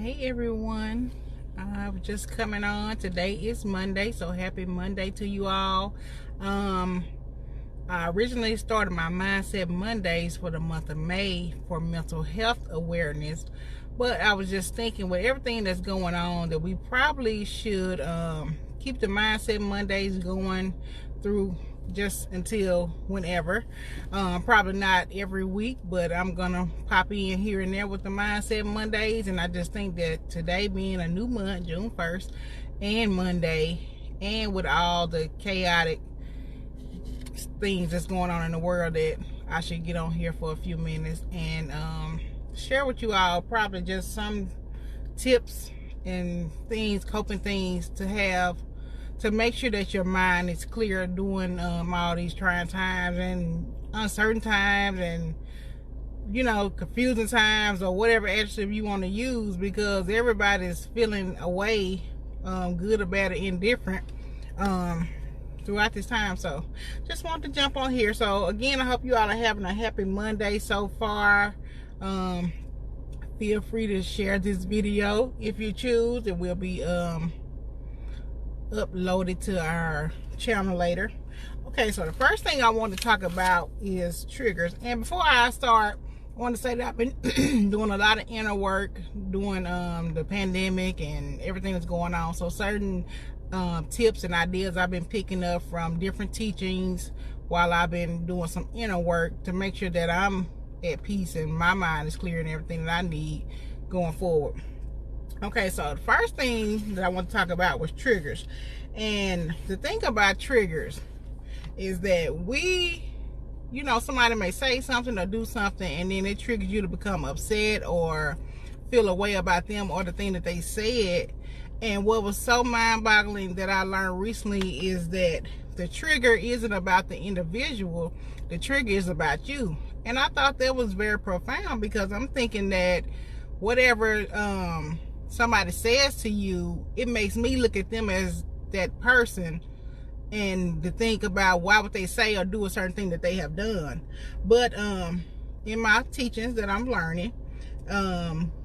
Hey everyone, I'm just coming on. Today is Monday, so happy Monday to you all. I originally started my Mindset Mondays for the month of May for mental health awareness, but I was just thinking with everything that's going on that we probably should keep the Mindset Mondays going through just until whenever. Probably not every week, but I'm gonna pop in here and there with the Mindset Mondays. And I just think that today being a new month, June 1st, and Monday, and with all the chaotic things that's going on in the world, that I should get on here for a few minutes and share with you all probably just some tips and things, coping things to have to make sure that your mind is clear during all these trying times and uncertain times and, you know, confusing times, or whatever adjective you want to use, because everybody's feeling a way, good or bad or indifferent, throughout this time. So just wanted to jump on here. So again, I hope you all are having a happy Monday so far. Feel free to share this video if you choose. It will be uploaded to our channel later. Okay, so the first thing I want to talk about is triggers. And before I start, I want to say that I've been doing a lot of inner work during the pandemic and everything that's going on. So certain tips and ideas I've been picking up from different teachings while I've been doing some inner work to make sure that I'm at peace and my mind is clear and everything that I need going forward. Okay, so the first thing that I want to talk about was triggers. And the thing about triggers is that somebody may say something or do something, and then it triggers you to become upset or feel a way about them or the thing that they said. And what was so mind-boggling that I learned recently is that the trigger isn't about the individual. The trigger is about you. And I thought that was very profound, because I'm thinking that whatever somebody says to you, it makes me look at them as that person and to think about why would they say or do a certain thing that they have done. But in my teachings that I'm learning,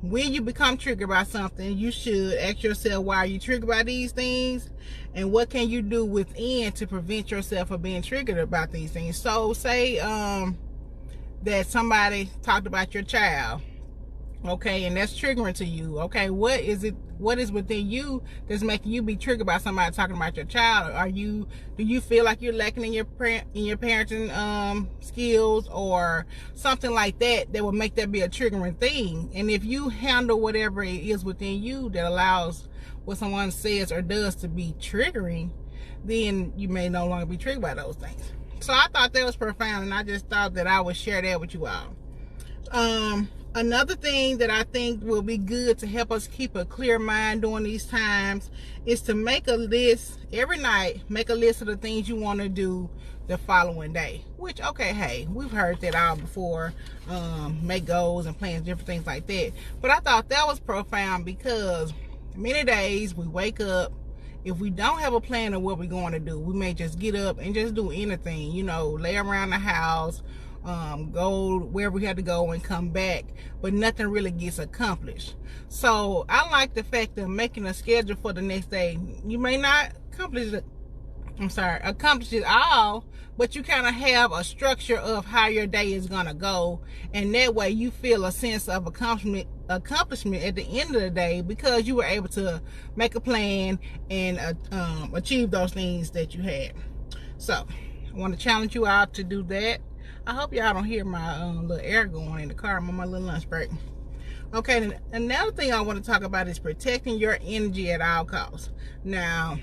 when you become triggered by something, you should ask yourself, why are you triggered by these things, and what can you do within to prevent yourself from being triggered about these things. So say that somebody talked about your child, okay, and that's triggering to you. Okay, what is within you that's making you be triggered by somebody talking about your child? Do you feel like you're lacking in your parenting skills or something like that will make that be a triggering thing? And if you handle whatever it is within you that allows what someone says or does to be triggering, then you may no longer be triggered by those things. So I thought that was profound, and I just thought that I would share that with you all. Another thing that I think will be good to help us keep a clear mind during these times is to make a list every night. Make a list of the things you want to do the following day. Which, okay, hey, we've heard that all before. Make goals and plans, different things like that. But I thought that was profound, because many days we wake up, if we don't have a plan of what we're going to do, we may just get up and just do anything, lay around the house, go where we had to go and come back, but nothing really gets accomplished. So I like the fact of making a schedule for the next day. You may not accomplish it all, but you kind of have a structure of how your day is gonna go, and that way you feel a sense of accomplishment at the end of the day, because you were able to make a plan and achieve those things that you had. So I want to challenge you out to do that. I hope y'all don't hear my little air going in the car. I'm on my little lunch break. Okay, another thing I want to talk about is protecting your energy at all costs. Now,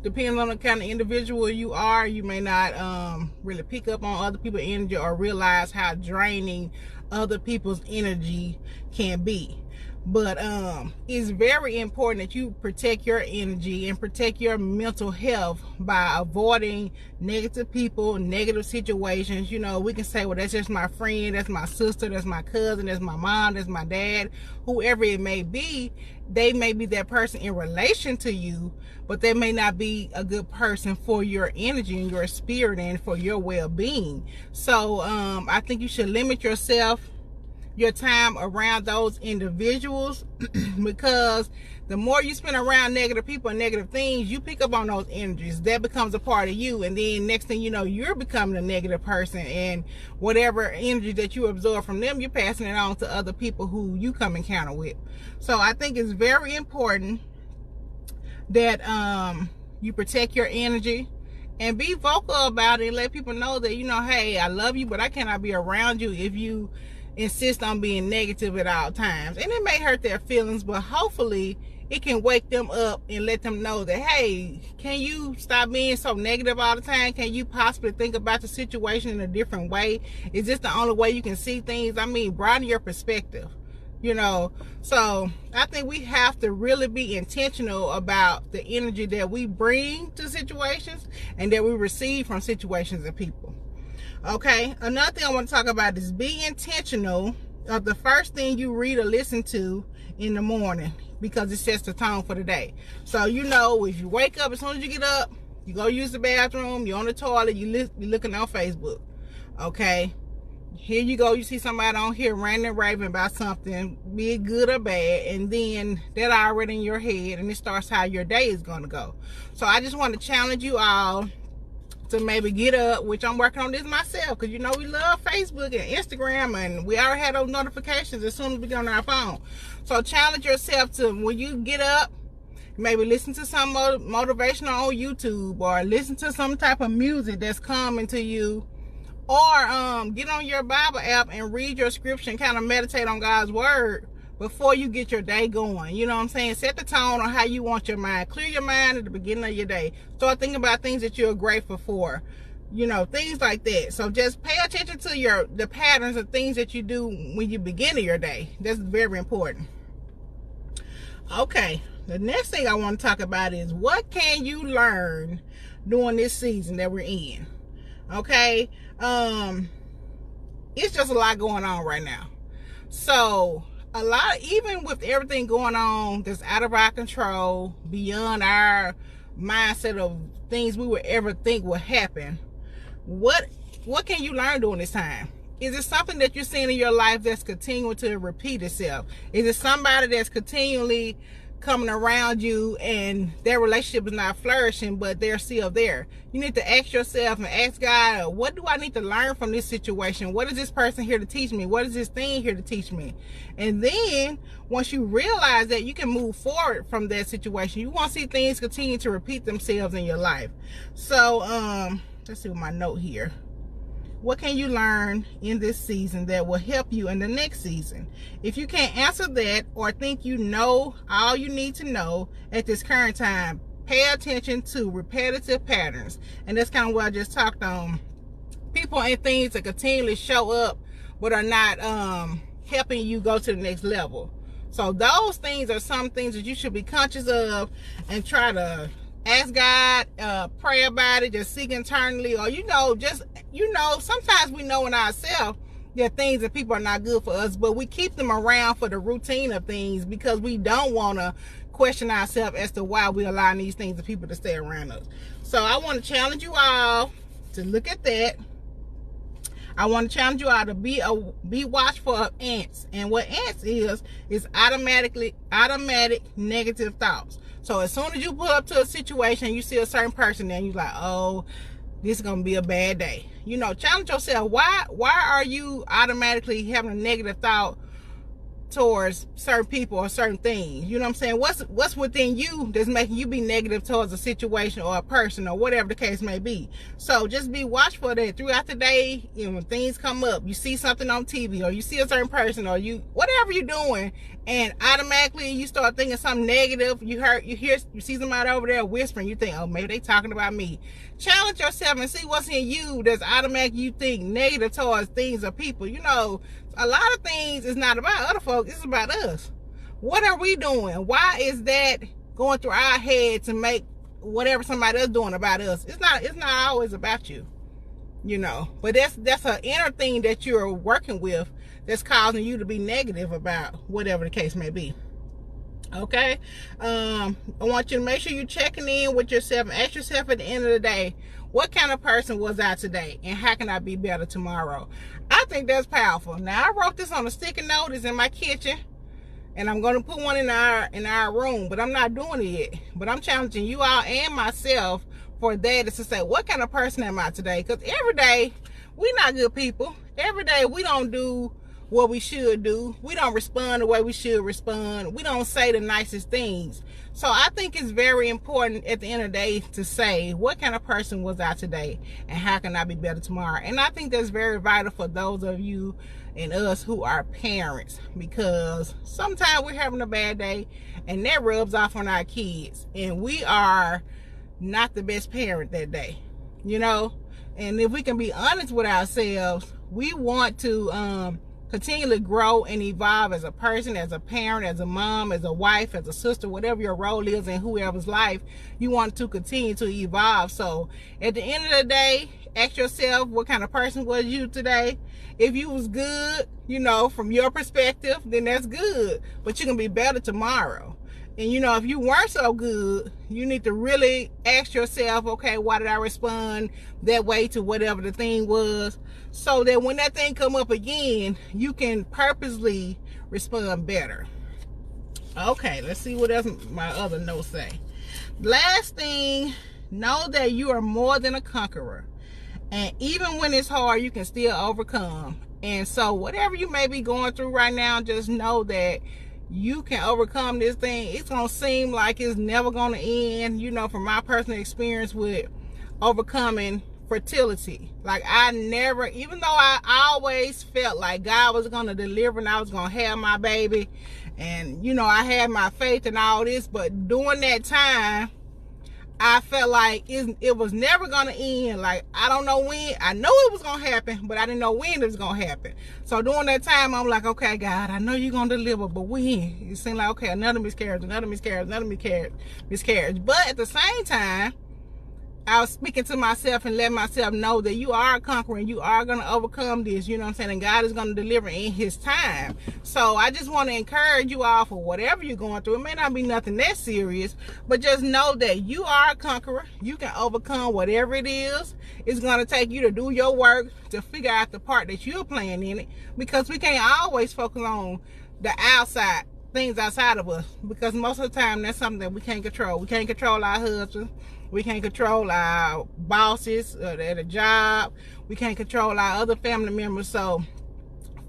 depending on the kind of individual you are, you may not really pick up on other people's energy or realize how draining other people's energy can be. But it's very important that you protect your energy and protect your mental health by avoiding negative people, negative situations. We can say, well, that's just my friend, that's my sister, that's my cousin, that's my mom, that's my dad, whoever it may be. They may be that person in relation to you, but they may not be a good person for your energy and your spirit and for your well-being. So I think you should limit yourself your time around those individuals because the more you spend around negative people and negative things, you pick up on those energies. That becomes a part of you, and then next thing you know, you're becoming a negative person, and whatever energy that you absorb from them, you're passing it on to other people who you come encounter with. So I think it's very important that you protect your energy and be vocal about it and let people know that, you know, hey, I love you, but I cannot be around you if you insist on being negative at all times. And it may hurt their feelings, but hopefully it can wake them up and let them know that, hey, can you stop being so negative all the time? Can you possibly think about the situation in a different way? Is this the only way you can see things? I mean, broaden your perspective, you know. So I think we have to really be intentional about the energy that we bring to situations and that we receive from situations and people. Okay, another thing I want to talk about is be intentional of the first thing you read or listen to in the morning, because it sets the tone for the day. So, you know, if you wake up, as soon as you get up, you go use the bathroom, you're on the toilet, you're looking on Facebook. Okay, here you go, you see somebody on here ranting and raving about something, be it good or bad, and then that already in your head, and it starts how your day is going to go. So I just want to challenge you all to maybe get up, which I'm working on this myself, because you know we love Facebook and Instagram, and we already had those notifications as soon as we get on our phone. So challenge yourself to, when you get up, maybe listen to some motivational on YouTube, or listen to some type of music that's coming to you, or get on your Bible app and read your scripture and kind of meditate on God's word before you get your day going. You know what I'm saying? Set the tone on how you want your mind. Clear your mind at the beginning of your day. Start thinking about things that you're grateful for. You know, things like that. So just pay attention to the patterns of things that you do when you begin your day. That's very important. Okay, the next thing I want to talk about is what can you learn during this season that we're in? Okay, it's just a lot going on right now. So a lot, even with everything going on that's out of our control, beyond our mindset of things we would ever think would happen, what can you learn during this time? Is it something that you're seeing in your life that's continuing to repeat itself? Is it somebody that's continually coming around you and their relationship is not flourishing, but they're still there? You need to ask yourself and ask God, what do I need to learn from this situation? What is this person here to teach me? What is this thing here to teach me? And then once you realize that, you can move forward from that situation. You won't see things continue to repeat themselves in your life. So let's see what my note here. What can you learn in this season that will help you in the next season? If you can't answer that, or think you know all you need to know at this current time, pay attention to repetitive patterns. And that's kind of what I just talked on. People and things that continually show up but are not helping you go to the next level. So those things are some things that you should be conscious of and try to ask God, pray about it, just seek internally, or sometimes we know in ourselves that things and people are not good for us, but we keep them around for the routine of things because we don't want to question ourselves as to why we allow these things and people to stay around us. So I want to challenge you all to look at that. I want to challenge you all to be watchful of ants. And what ants is automatic negative thoughts. So as soon as you pull up to a situation, you see a certain person, and you're like, oh, this is gonna be a bad day. You know, challenge yourself. Why are you automatically having a negative thought towards certain people or certain things? You know what I'm saying? What's within you that's making you be negative towards a situation or a person or whatever the case may be? So just be watchful of that throughout the day. You know, when things come up, you see something on TV, or you see a certain person, or whatever you're doing, and automatically you start thinking something negative. You see somebody over there whispering, you think, oh, maybe they talking about me. Challenge yourself and see what's in you that's automatic you think negative towards things or people. You know, a lot of things is not about other folks, it's about us. What are we doing? Why is that going through our head to make whatever somebody else doing about us? It's not always about you, you know. But that's an inner thing that you're working with that's causing you to be negative about whatever the case may be. Okay, I want you to make sure you're checking in with yourself and ask yourself at the end of the day, what kind of person was I today, and how can I be better tomorrow? I think that's powerful. Now, I wrote this on a sticky note. It's in my kitchen, and I'm going to put one in our room, but I'm not doing it yet. But I'm challenging you all and myself for that, is to say, what kind of person am I today? Because every day, we're not good people. Every day, we don't do what we should do. We don't respond the way we should respond. We don't say the nicest things. So I think it's very important at the end of the day to say, what kind of person was I today, and how can I be better tomorrow? And I think that's very vital for those of you and us who are parents, because sometimes we're having a bad day and that rubs off on our kids, and we are not the best parent that day, you know. And if we can be honest with ourselves, we want to continually grow and evolve as a person, as a parent, as a mom, as a wife, as a sister, whatever your role is in whoever's life. You want to continue to evolve. So at the end of the day, ask yourself, what kind of person was you today? If you was good, you know, from your perspective, then that's good, but you can be better tomorrow. And you know, if you weren't so good, you need to really ask yourself, okay, why did I respond that way to whatever the thing was, so that when that thing come up again, you can purposely respond better. Okay, let's see what else my other notes say. Last thing, know that you are more than a conqueror. And even when it's hard, you can still overcome. And so whatever you may be going through right now, just know that you can overcome this thing. It's going to seem like it's never going to end. You know, from my personal experience with overcoming fertility, like I never, even though I always felt like God was going to deliver and I was going to have my baby, and you know, I had my faith and all this, but during that time, I felt like it was never going to end. Like, I don't know when. I know it was going to happen, but I didn't know when it was going to happen. So during that time, I'm like, okay, God, I know you're going to deliver, but when? It seemed like, okay, another miscarriage, another miscarriage, another miscarriage. But at the same time, I was speaking to myself and letting myself know that you are conquering. You are going to overcome this. You know what I'm saying? And God is going to deliver in his time. So I just want to encourage you all, for whatever you're going through. It may not be nothing that serious, but just know that you are a conqueror. You can overcome whatever it is. It's going to take you to do your work to figure out the part that you're playing in it, because we can't always focus on the outside, things outside of us, because most of the time that's something that we can't control. We can't control our husbands. We can't control our bosses at a job. We can't control our other family members. So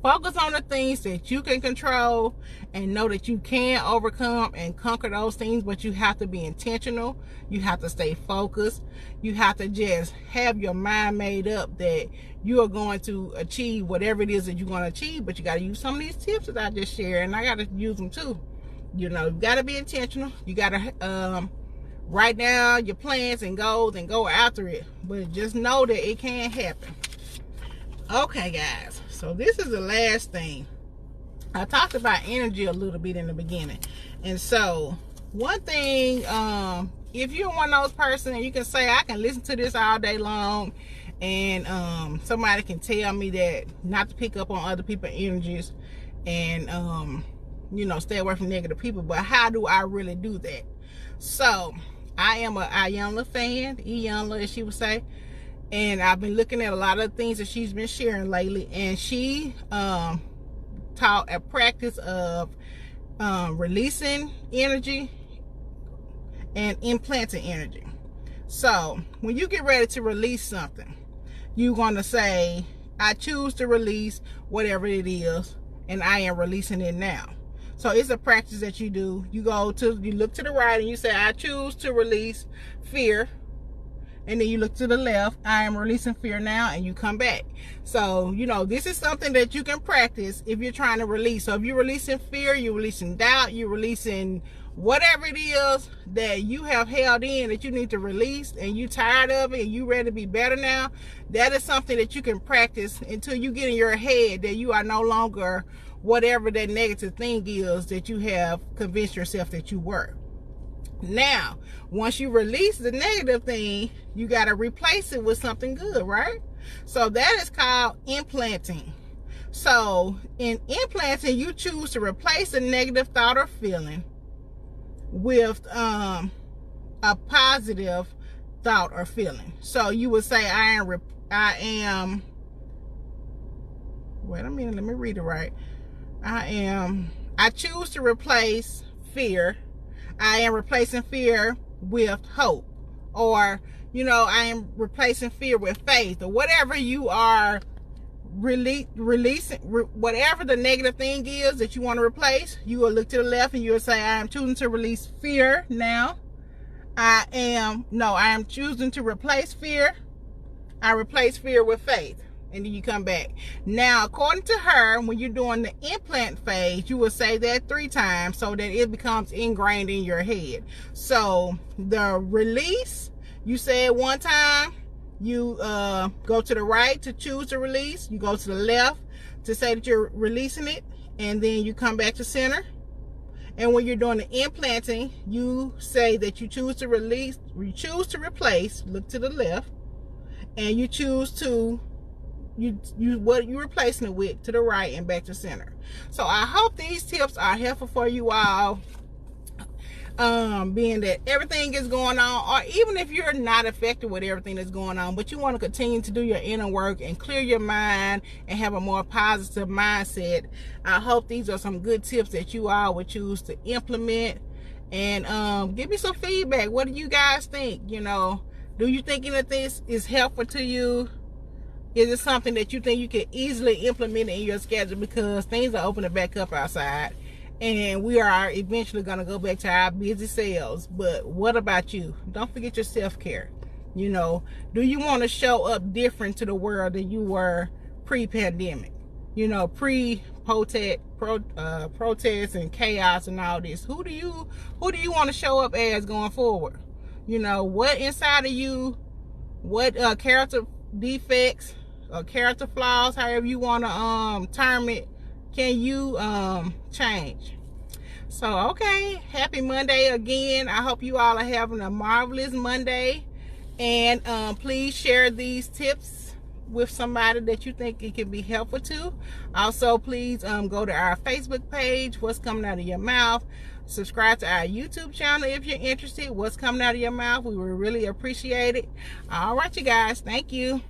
focus on the things that you can control, and know that you can overcome and conquer those things, but you have to be intentional. You have to stay focused. You have to just have your mind made up that you are going to achieve whatever it is that you're going to achieve, but you got to use some of these tips that I just shared, and I got to use them too. You know, you got to be intentional. You got to write down your plans and goals and go after it, but just know that it can happen. Okay, guys, so this is the last thing. I talked about energy a little bit in the beginning, and so one thing, if you're one of those persons, and you can say, I can listen to this all day long, and somebody can tell me that not to pick up on other people's energies, and you know, stay away from negative people, but how do I really do that? So I am a Iyanla fan, Iyanla as she would say, and I've been looking at a lot of things that she's been sharing lately, and she taught a practice of releasing energy and implanting energy. So when you get ready to release something, you're going to say, I choose to release whatever it is, and I am releasing it now. So it's a practice that you do. You look to the right and you say, I choose to release fear. And then you look to the left, I am releasing fear now, and you come back. So, you know, this is something that you can practice if you're trying to release. So if you're releasing fear, you're releasing doubt, you're releasing whatever it is that you have held in that you need to release, and you tired of it and you ready to be better now, that is something that you can practice until you get in your head that you are no longer whatever that negative thing is that you have convinced yourself that you were. Now, once you release the negative thing, you got to replace it with something good, right? So that is called implanting. So in implanting, you choose to replace a negative thought or feeling with a positive thought or feeling. So you would say, wait a minute, let me read it right. I choose to replace fear. I am replacing fear with hope. Or, you know, I am replacing fear with faith, or whatever you are releasing, whatever the negative thing is that you want to replace. You will look to the left and you will say, I am choosing to release fear now. I am choosing to replace fear. I replace fear with faith. And then you come back. Now, according to her, when you're doing the implant phase, you will say that 3 times so that it becomes ingrained in your head. So the release, you say it 1 time. You go to the right to choose to release. You go to the left to say that you're releasing it. And then you come back to center. And when you're doing the implanting, you say that you choose to release, you choose to replace, look to the left, and you choose to what you're replacing it with to the right and back to center. So I hope these tips are helpful for you all. Being that everything is going on, or even if you're not affected with everything that's going on, but you want to continue to do your inner work and clear your mind and have a more positive mindset, I hope these are some good tips that you all would choose to implement. And give me some feedback. What do you guys think? You know, do you think that this is helpful to you? Is it something that you think you can easily implement in your schedule, because things are opening back up outside and we are eventually going to go back to our busy selves? But what about you? Don't forget your self-care. You know, do you want to show up different to the world than you were pre-pandemic? You know, protest and chaos and all this. Who do you want to show up as going forward? You know, what inside of you, what character defects or character flaws, however you want to term it, can you change? So, okay, happy Monday again. I hope you all are having a marvelous Monday. And please share these tips with somebody that you think it can be helpful to. Also, please go to our Facebook page, What's Coming Out of Your Mouth. Subscribe to our YouTube channel if you're interested. What's coming out of your mouth? We would really appreciate it. All right, you guys. Thank you.